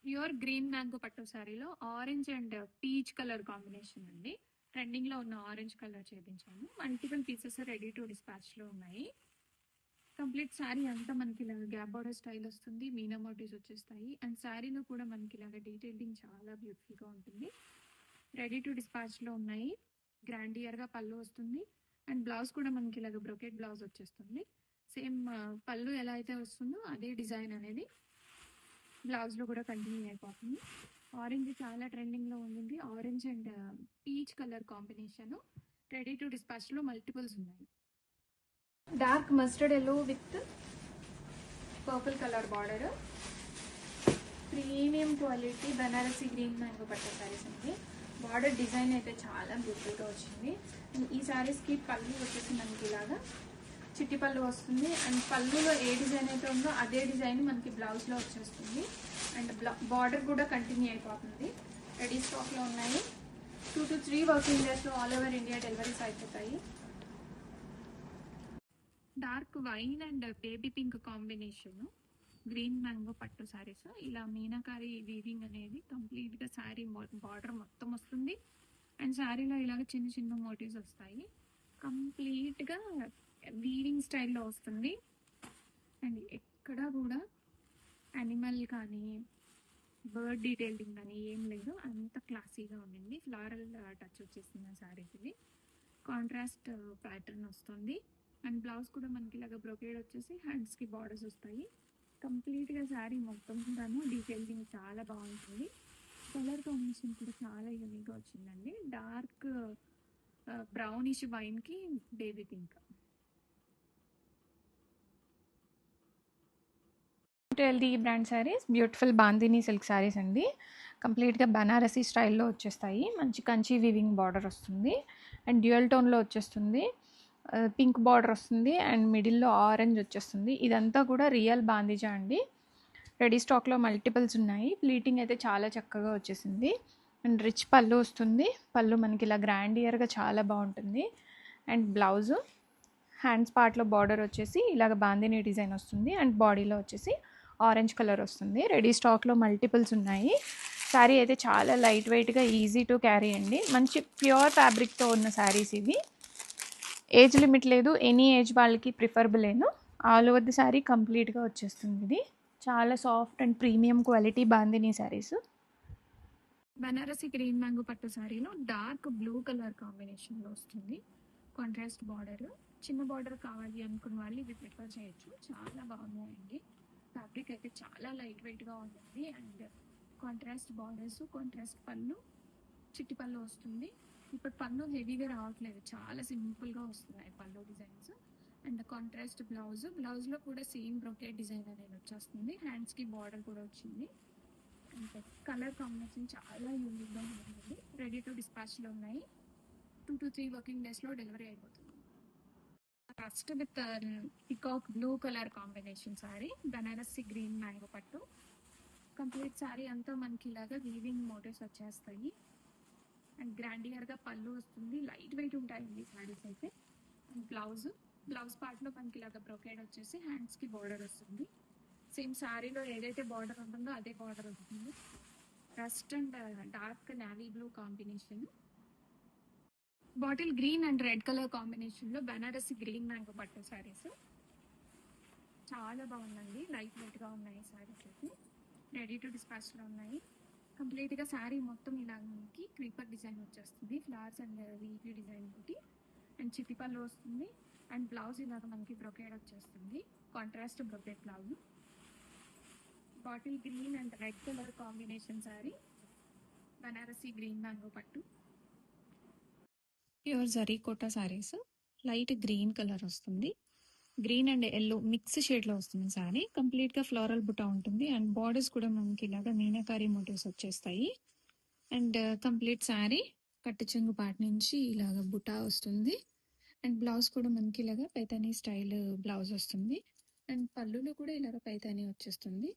Pure green mango పట్టు శారీలో orange and peach colour combination అండి. ట్రెండింగ్ లో ఉన్న ఆరెంజ్ కలర్ చేయించాను. Multiple pieces ready to dispatch లో ఉన్నాయి. కంప్లీట్ శారీ అంతా మనకి ఇలాగ గ్యాప్ బార్డర్ స్టైల్ వస్తుంది. మీనా మోటివ్స్ వచ్చేస్తాయి. అండ్ శారీలో కూడా మనకి ఇలాగ డీటెయిలింగ్ చాలా బ్యూటిఫుల్ గా ఉంటుంది. రెడీ టు డిస్పాచ్ లో ఉన్నాయి. గ్రాండియర్ గా పళ్ళు వస్తుంది. అండ్ బ్లౌజ్ కూడా మనకి ఇలాగ బ్రొకెట్ బ్లౌజ్ వచ్చేస్తుంది. సేమ్ పళ్ళు ఎలా అయితే వస్తుందో అదే డిజైన్ అనేది బ్లౌజ్ లో కూడా కంటిన్యూ అయిపోతుంది. ఆరెంజ్ చాలా ట్రెండింగ్ లో ఉంది. Orange and peach colour combination. Ready to dispatch లో మల్టిపుల్స్ ఉన్నాయి. Dark mustard yellow with purple colour border. Premium quality Banarasi green mango పట్టు శారీస్ అండి. బార్డర్ డిజైన్ అయితే చాలా బ్యూటిఫుల్ గా వచ్చింది. ఈ శారీస్ కి పళ్ళు వచ్చేసి మనకి ఇలాగా చిట్టి పళ్ళు వస్తుంది. అండ్ పళ్ళులో ఏ డిజైన్ అయితే ఉందో అదే డిజైన్ మనకి బ్లౌజ్ లో వచ్చేస్తుంది. అండ్ బార్డర్ కూడా కంటిన్యూ అయిపోతుంది. రెడీ స్టాక్ లో ఉన్నాయి. 2 to 3 వర్కింగ్ డేస్ లో ఆల్ ఓవర్ ఇండియా డెలివరీస్ అయిపోతాయి. Dark wine and baby pink combination green mango పట్టు శారీస్. ఇలా మీనాకారి వీవింగ్ అనేది కంప్లీట్ గా శారీ బార్డర్ మొత్తం వస్తుంది. అండ్ శారీలో ఇలాగ చిన్న చిన్న మోటివ్స్ వస్తాయి. కంప్లీట్ గా వీవింగ్ స్టైల్లో వస్తుంది. అండ్ ఎక్కడ కూడా యానిమల్ కానీ బర్డ్ డీటెయిలింగ్ కానీ ఏం లేదు. అంత క్లాసీగా ఉండింది. ఫ్లారల్ టచ్ వచ్చేసింది శారీకి. ఇది కాంట్రాస్ట్ ప్యాటర్న్ వస్తుంది. అండ్ బ్లౌజ్ కూడా మనకి ఇలాగ బ్రొకేడ్ వచ్చేసి హ్యాండ్స్కి బార్డర్స్ వస్తాయి. కంప్లీట్గా శారీ మొత్తం కూడాను డీటెయిలింగ్ చాలా బాగుంటుంది. కలర్ కాంబినేషన్ కూడా చాలా యూనిక్గా వచ్చిందండి. డార్క్ బ్రౌనిష్ వైన్కి baby pink. LD brand saris beautiful bandhani silk saris అండి. కంప్లీట్గా బనారసీ స్టైల్లో వచ్చేస్తాయి. మంచి కంచి వీవింగ్ బార్డర్ వస్తుంది. అండ్ డ్యూయల్ టోన్లో వచ్చేస్తుంది. పింక్ బార్డర్ వస్తుంది. అండ్ మిడిల్లో ఆరెంజ్ వచ్చేస్తుంది. ఇదంతా కూడా రియల్ బాందిజా అండి. రెడీ స్టాక్లో మల్టిపుల్స్ ఉన్నాయి. ప్లీటింగ్ అయితే చాలా చక్కగా వచ్చేసింది. అండ్ రిచ్ పళ్ళు వస్తుంది. పళ్ళు మనకి ఇలా గ్రాండియర్గా చాలా బాగుంటుంది. అండ్ బ్లౌజు హ్యాండ్స్ పార్ట్లో బార్డర్ వచ్చేసి ఇలాగ బాందిని డిజైన్ వస్తుంది. అండ్ బాడీలో వచ్చేసి ఆరెంజ్ కలర్ వస్తుంది. రెడీ స్టాక్లో మల్టిపుల్స్ ఉన్నాయి. శారీ అయితే చాలా లైట్ వెయిట్గా ఈజీ టు క్యారీ అండి. మంచి ప్యూర్ ఫ్యాబ్రిక్తో ఉన్న శారీస్ ఇవి. ఏజ్ లిమిట్ లేదు. ఎనీ ఏజ్ వాళ్ళకి ప్రిఫరబులేను. ఆల్ ఓవర్ ది శారీ కంప్లీట్గా వచ్చేస్తుంది. ఇది చాలా soft and premium quality bandhani saris. Banarasi green mango పట్టు శారీలో డార్క్ బ్లూ కలర్ కాంబినేషన్లో వస్తుంది. Contrast border. చిన్న బార్డర్ కావాలి అనుకున్న వాళ్ళు ఇది ప్రిఫర్ చేయొచ్చు. చాలా బాగున్నాయండి. ఫ్యాబ్రిక్ అయితే చాలా లైట్ వెయిట్గా ఉంటుంది. అండ్ కాంట్రాస్ట్ బార్డర్స్, కాంట్రాస్ట్ పళ్ళు, చిట్టి పళ్ళు వస్తుంది. ఇప్పుడు పళ్ళు హెవీగా రావట్లేదు. చాలా సింపుల్గా వస్తున్నాయి పళ్ళు డిజైన్స్. అండ్ కాంట్రాస్ట్ బ్లౌజ్లో కూడా సేమ్ బ్రొకెట్ డిజైన్ అనేది వచ్చేస్తుంది. హ్యాండ్స్కి బార్డర్ కూడా వచ్చింది. అండ్ కలర్ కాంబినేషన్ చాలా యూనిక్గా ఉంటుంది. రెడీ టు డిస్పాచ్లో ఉన్నాయి. 2 to 3 వర్కింగ్ డేస్లో డెలివరీ అయిపోతుంది. First with peacock blue colour combination sari. Banarasi green mango పట్టు. కంప్లీట్ శారీ అంతా మనకి ఇలాగా వీవింగ్ మోటివ్స్ వచ్చేస్తాయి. అండ్ గ్రాండియర్గా పళ్ళు వస్తుంది. లైట్ వెయిట్ ఉంటాయండి శారీస్ అయితే. అండ్ బ్లౌజ్ పార్ట్లో మనకి ఇలాగ బ్రొకేడ్ వచ్చేసి హ్యాండ్స్కి బార్డర్ వస్తుంది. సేమ్ శారీలో ఏదైతే బార్డర్ ఉంటుందో అదే బార్డర్ వస్తుంది. Rust and dark navy blue combination. Bottle green and red colour కాంబినేషన్లో బనారసి గ్రీన్ మ్యాంగో పట్టు శారీస్. చాలా బాగుందండి. లైట్ వెయిట్గా ఉన్నాయి శారీస్ అయితే. రెడీ టు డిస్పాచ్లో ఉన్నాయి. కంప్లీట్గా శారీ మొత్తం ఇలా మనకి క్రీపర్ డిజైన్ వచ్చేస్తుంది. ఫ్లవర్స్ అండ్ వీవీ డిజైన్ తోటి. అండ్ చిట్టి పళ్ళు వస్తుంది. అండ్ బ్లౌజ్ ఇలాగ మనకి బ్రొకేడ్ వచ్చేస్తుంది. Contrast brocade blouse. Bottle green and red colour combination sari. Banarasi green mango పట్టు. Pure zari Kota saris. Light green colour వస్తుంది. గ్రీన్ అండ్ ఎల్లో మిక్స్ షేడ్లో వస్తుంది శారీ. కంప్లీట్గా ఫ్లోరల్ బుటా ఉంటుంది. అండ్ బార్డర్స్ కూడా మనకి ఇలాగా మీనాకారి మోటివ్స్ వచ్చేస్తాయి. అండ్ కంప్లీట్ శారీ కట్టు చెంగు పార్ట్ నుంచి ఇలాగ బుటా వస్తుంది. అండ్ బ్లౌజ్ కూడా మనకి ఇలాగా పైతానీ స్టైల్ బ్లౌజ్ వస్తుంది. అండ్ పళ్ళులో కూడా ఇలాగ పైతానీ వచ్చేస్తుంది.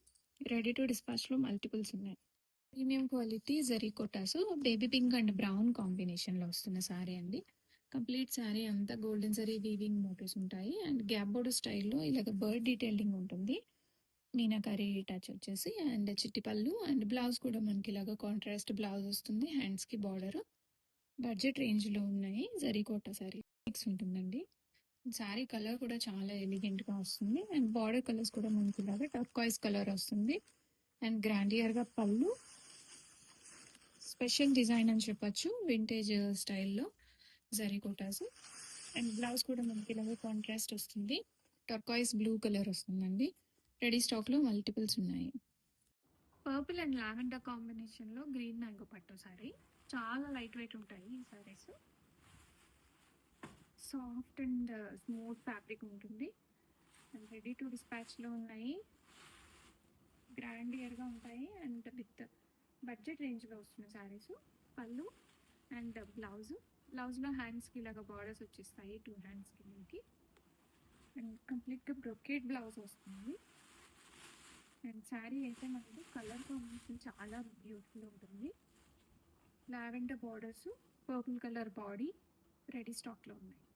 రెడీ టు డిస్పాచ్లో మల్టిపుల్స్ ఉన్నాయి. Premium quality zari Kotas. Baby pink and brown కాంబినేషన్లో వస్తున్న శారీ అండి. కంప్లీట్ శారీ అంతా గోల్డెన్ జరీ వీవింగ్ మోటివ్స్ ఉంటాయి. అండ్ గ్యాప్ బోర్డర్ స్టైల్లో ఇలాగ బర్డ్ డీటెయిలింగ్ ఉంటుంది. మీనాకారి టచ్ వచ్చేసి అండ్ చిట్టి పళ్ళు అండ్ బ్లౌజ్ కూడా మనకి ఇలాగా కాంట్రాస్ట్ బ్లౌజ్ వస్తుంది. హ్యాండ్స్కి బార్డర్ బడ్జెట్ రేంజ్లో ఉన్నాయి. జరీకోట శారీ మిక్స్ ఉంటుందండి. శారీ కలర్ కూడా చాలా ఎలిగెంట్గా వస్తుంది అండ్ బార్డర్ కలర్స్ కూడా మనకి ఇలాగా టర్కాయిస్ కలర్ వస్తుంది అండ్ గ్రాండియర్గా పళ్ళు స్పెషల్ డిజైన్ అని చెప్పొచ్చు. వింటేజ్ స్టైల్లో జరీకోటాస్ అండ్ బ్లౌజ్ కూడా మనకి ఇలాగే కాంట్రాస్ట్ వస్తుంది. టర్కాయిస్ బ్లూ కలర్ వస్తుందండి. రెడీ స్టాక్లో మల్టిపుల్స్ ఉన్నాయి. పర్పుల్ అండ్ లావెండర్ కాంబినేషన్లో గ్రీన్ మ్యాంగో పట్టు సారీ. చాలా లైట్ వెయిట్ ఉంటాయి ఈ saris. Soft and smooth fabric ఉంటుంది అండ్ రెడీ టు డిస్పాచ్లో ఉన్నాయి. గ్రాండియర్గా ఉంటాయి అండ్ విత్ బడ్జెట్ రేంజ్లో వస్తున్న శారీస్. పళ్ళు అండ్ బ్లౌజ్లో హ్యాండ్స్కి ఇలాగ బార్డర్స్ వచ్చేస్తాయి 2 హ్యాండ్స్కి మనకి అండ్ కంప్లీట్గా బ్రొకేట్ బ్లౌజ్ వస్తుంది. అండ్ శారీ అయితే మనకి కలర్ కాంబినేషన్ చాలా బ్యూటిఫుల్ ఉంటుంది. Lavender borders, purple colour body ready స్టాక్లో ఉన్నాయి.